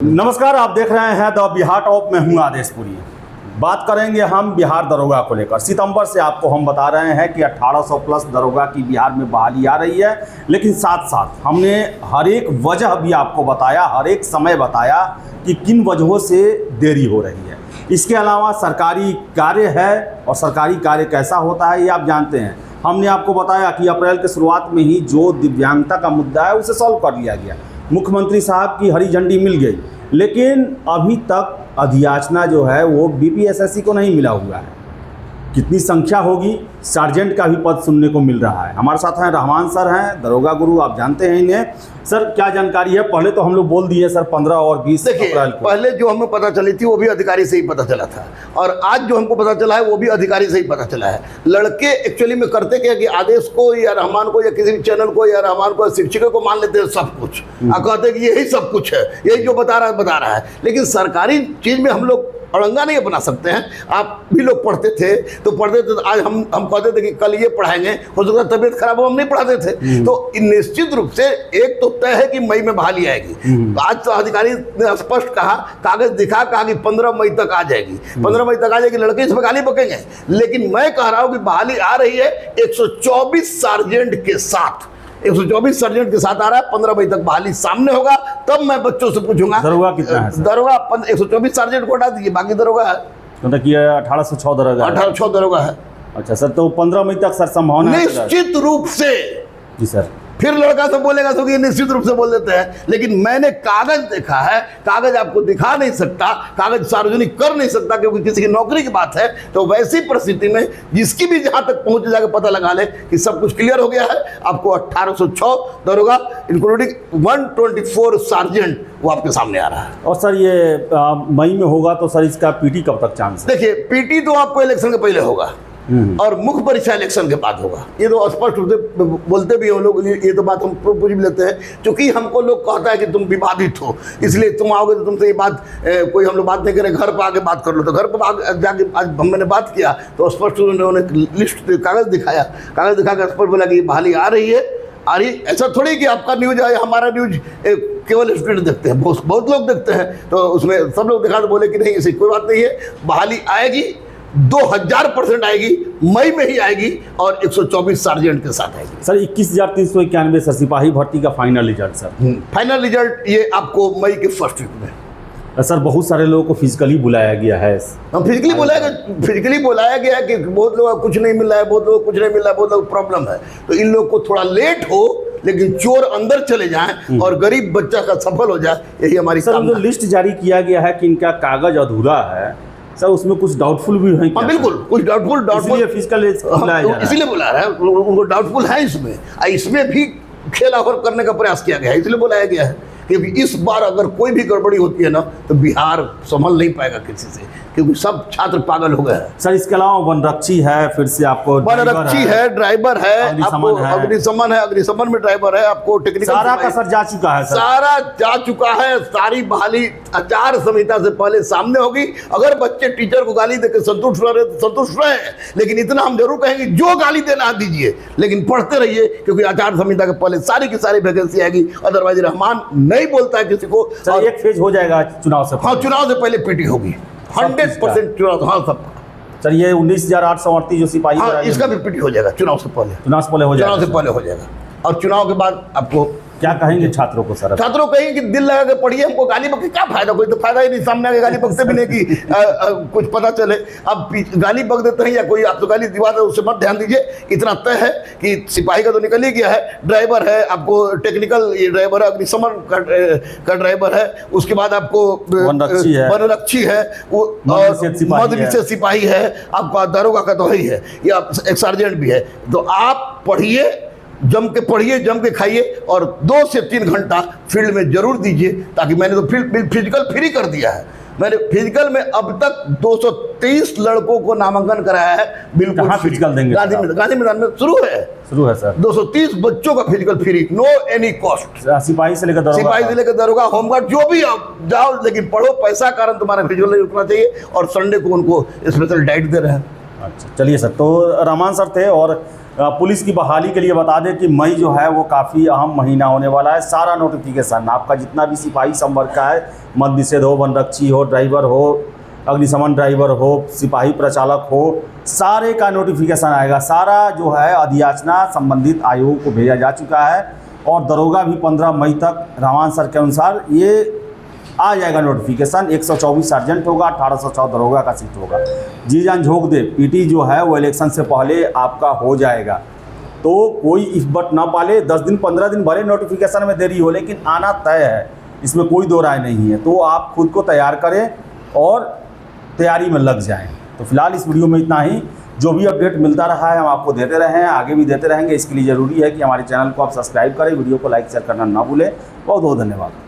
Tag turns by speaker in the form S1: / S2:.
S1: नमस्कार, आप देख रहे हैं द बिहार टॉप में हूँ आदेशपुरी। बात करेंगे हम बिहार दरोगा को लेकर। सितंबर से आपको हम बता रहे हैं कि 1800 प्लस दरोगा की बिहार में बहाली आ रही है, लेकिन साथ साथ हमने हर एक वजह भी आपको बताया, हर एक समय बताया कि किन वजहों से देरी हो रही है। इसके अलावा सरकारी कार्य है और सरकारी कार्य कैसा होता है ये आप जानते हैं। हमने आपको बताया कि अप्रैल के शुरुआत में ही जो दिव्यांगता का मुद्दा है उसे सॉल्व कर लिया गया, मुख्यमंत्री साहब की हरी झंडी मिल गई, लेकिन अभी तक अधियाचना जो है वो बीपीएसएससी को नहीं मिला हुआ है। कितनी संख्या होगी, सार्जेंट का भी पद सुनने को मिल रहा है। हमारे साथ हैं रहमान सर, हैं दरोगा गुरु, आप जानते हैं इन्हें। सर क्या जानकारी है? पहले तो हम लोग बोल दिए सर 15 और 20 अप्रैल को।
S2: पहले जो हमें पता चली थी वो भी अधिकारी से ही पता चला था, और आज जो हमको पता चला है वो भी अधिकारी से ही पता चला है। लड़के एक्चुअली में करते क्या कि आदेश को या रहमान को या किसी भी चैनल को या रहमान को, शिक्षकों को मान लेते हैं सब कुछ, और कहते हैं कि यही सब कुछ है, यही जो बता रहा है। लेकिन सरकारी चीज में हम लोग अड़ंगा नहीं अपना सकते हैं। आप भी लोग पढ़ते थे तो आज हम कहते थे कि कल ये पढ़ाएंगे, हो सकता है तबीयत खराब हो, हम नहीं पढ़ाते थे। तो निश्चित रूप से एक तो तय है कि मई में बहाली आएगी। आज तो अधिकारी ने स्पष्ट कहा, कागज दिखा, कहा कि 15 मई तक आ जाएगी। 15 मई तक आ जाएगी, लड़के इसमें गाली बकेंगे। लेकिन मैं कह रहा हूं कि बहाली आ रही है 124 सार्जेंट के साथ, 124 सर्जेंट के साथ आ रहा है। 15 मई तक बहाली सामने होगा, तब मैं बच्चों से पूछूंगा
S1: दरोगा कितना है।
S2: दरोगा 124 सर्जेंट को हटा दीजिए, बाकी दरोगा है।
S1: मतलब कि 1806 दरोगा,
S2: 1806 दरोगा है।
S1: अच्छा सर, तो 15 मई तक सर संभावना है?
S2: निश्चित रूप से
S1: जी सर।
S2: फिर लड़का सब बोलेगा तो ये निश्चित रूप से बोल देते हैं, लेकिन मैंने कागज देखा है। कागज आपको दिखा नहीं सकता, कागज सार्वजनिक कर नहीं सकता, क्योंकि किसी की नौकरी की बात है। तो वैसी परिस्थिति में जिसकी भी जहां तक पहुंच जाकर पता लगा ले कि सब कुछ क्लियर हो गया है, आपको 1806 दरोगा इंक्लूडिंग 124 सार्जेंट वो आपके सामने आ रहा है।
S1: और सर ये मई में होगा तो सर इसका पीटी कब तक चांस है?
S2: देखिए, पीटी तो आपको इलेक्शन के पहले होगा और मुख्य परीक्षा इलेक्शन के बाद होगा। ये तो स्पष्ट रूप से बोलते भी हो लोग, ये तो बात हम पूछ भी लेते हैं। क्योंकि हमको लोग कहता है कि तुम विवादित हो, इसलिए तुम आओगे तो तुमसे ये बात कोई हम लोग बात नहीं करें, घर पर आके बात कर लो। तो घर पर जाके आज मैंने बात किया तो स्पष्ट उन्होंने लिस्ट कागज दिखाया, कागज दिखा कर स्पष्ट बोला कि बहाली आ रही है। आ रही ऐसा थोड़ी कि आपका न्यूज है, हमारा न्यूज केवल स्टूडेंट देखते हैं, बहुत लोग देखते हैं, तो उसमें सब लोग दिखा तो बोले कि नहीं ऐसी कोई बात नहीं है, बहाली आएगी, 2000% आएगी, मई में ही आएगी और 124 सार्जेंट के साथ आएगी।
S1: सर 21,391 सर सिपाही भर्ती का final result sir.
S2: Final result ये आपको मई के फर्स्ट वीक में।
S1: सर बहुत सारे लोगों को फिजिकली बुलाया गया है।
S2: फिजिकली बुलाया गया है कि बहुत लोगों को कुछ नहीं मिल रहा है, बहुत लोगों को कुछ नहीं मिल रहा है, बहुत लोगों को प्रॉब्लम है। तो इन लोग को थोड़ा लेट हो, लेकिन चोर अंदर चले जाएं और गरीब बच्चा का सफल हो जाए, यही हमारी
S1: सर। जो लिस्ट जारी किया गया है कि इनका कागज अधूरा है सर, उसमें कुछ डाउटफुल भी है क्या?
S2: बिल्कुल, कुछ डाउटफुल
S1: फिजिकल
S2: इसीलिए बुला रहा है, उनको डाउटफुल है। इसमें भी खेला और करने का प्रयास किया गया है, इसलिए बुलाया गया है। क्योंकि इस बार अगर कोई भी गड़बड़ी होती है ना तो बिहार संभल नहीं पाएगा किसी से, क्योंकि सब छात्र पागल हो गए हैं।
S1: सर इसके अलावा वनरक्षी है, फिर से आपको
S2: वनरक्षी है, ड्राइवर है, आपको अग्निशमन है, अग्निशमन में ड्राइवर है, आपको टेक्निकल
S1: सारा का सर जा चुका है,
S2: सारा जा चुका है। सारी बहाली आचार संहिता से पहले सामने होगी। अगर बच्चे टीचर को गाली देकर संतुष्ट रहे तो संतुष्ट रहे, लेकिन इतना हम जरूर कहेंगे जो गाली देना दीजिए, लेकिन पढ़ते रहिए, क्योंकि आचार संहिता के पहले सारी की सारी वैकेंसी आएगी। अदरवाइज रहमान नहीं बोलता है किसी को।
S1: सर एक फेज हो जाएगा चुनाव से?
S2: हाँ, चुनाव से पहले पीटी होगी 100% चुनाव। हाँ सबका।
S1: सर ये 19,838 जो सिपाही,
S2: हाँ इसका भी पीटी हो जाएगा चुनाव से पहले।
S1: चुनाव से पहले हो जाएगा,
S2: चुनाव से पहले हो जाएगा। और चुनाव के बाद आपको
S1: क्या कहेंगे छात्रों को? सर
S2: छात्रों कहेंगे कि दिल लगा के पढ़िए, हमको गाली बक के क्या फायदा? कोई तो फायदा ही नहीं, सामने आके गाली बकते भी नहीं कि कुछ पता चले। अब गाली बक देते हैं या कोई आपको गाली दिवा दे, उससे मत ध्यान दीजिए। इतना तय है कि सिपाही का तो निकल ही गया है, ड्राइवर है, आपको टेक्निकल ड्राइवर है, अग्निशमन का ड्राइवर है, उसके बाद आपको वनरक्षी है, मध्य विशेष सिपाही है, आपका दरोगा का तो ही है, या एक सार्जेंट भी है। तो आप पढ़िए, जम के पढ़िए, जम के खाइए, और 2 से 3 घंटा फील्ड में जरूर दीजिए। ताकि मैंने तो फिजिकल फ्री कर दिया है। मैंने फिजिकल में अब तक 223 लड़कों को नामांकन कराया है, बिल्कुल
S1: फिजिकल देंगे?
S2: गांधी मैदान में शुरू है सर। 230 बच्चों का physical free, no any cost.
S1: सिपाही से लेकर दरोगा,
S2: होमगार्ड, जो भी आप जाओ, लेकिन पढ़ो। पैसा कारण तुम्हारा फिजिकल नहीं रुकना चाहिए। और संडे को उनको स्पेशल डाइट दे रहे हैं।
S1: अच्छा चलिए सर, तो रहमान सर थे और पुलिस की बहाली के लिए बता दें कि मई जो है वो काफ़ी अहम महीना होने वाला है। सारा नोटिफिकेशन आपका जितना भी सिपाही संवर्ग का है, मद निषेध हो, वनरक्षी हो, ड्राइवर हो, अग्निशमन ड्राइवर हो, सिपाही प्रचालक हो, सारे का नोटिफिकेशन आएगा। सारा जो है अधियाचना संबंधित आयोग को भेजा जा चुका है और दरोगा भी 15 मई तक रामान सर के अनुसार ये आ जाएगा नोटिफिकेशन। 124 सार्जेंट होगा, 1804 दरोगा का सीट होगा। जी जान झोंक दे, पीटी जो है वो इलेक्शन से पहले आपका हो जाएगा। तो कोई इफ बट ना पाले, 10 दिन 15 दिन भले नोटिफिकेशन में देरी हो, लेकिन आना तय है, इसमें कोई दो राय नहीं है। तो आप खुद को तैयार करें और तैयारी में लग जाएं। तो फिलहाल इस वीडियो में इतना ही। जो भी अपडेट मिलता रहा है हम आपको देते रहे हैं, आगे भी देते रहेंगे। इसके लिए ज़रूरी है कि हमारे चैनल को आप सब्सक्राइब करें, वीडियो को लाइक शेयर करना ना भूलें। बहुत बहुत धन्यवाद।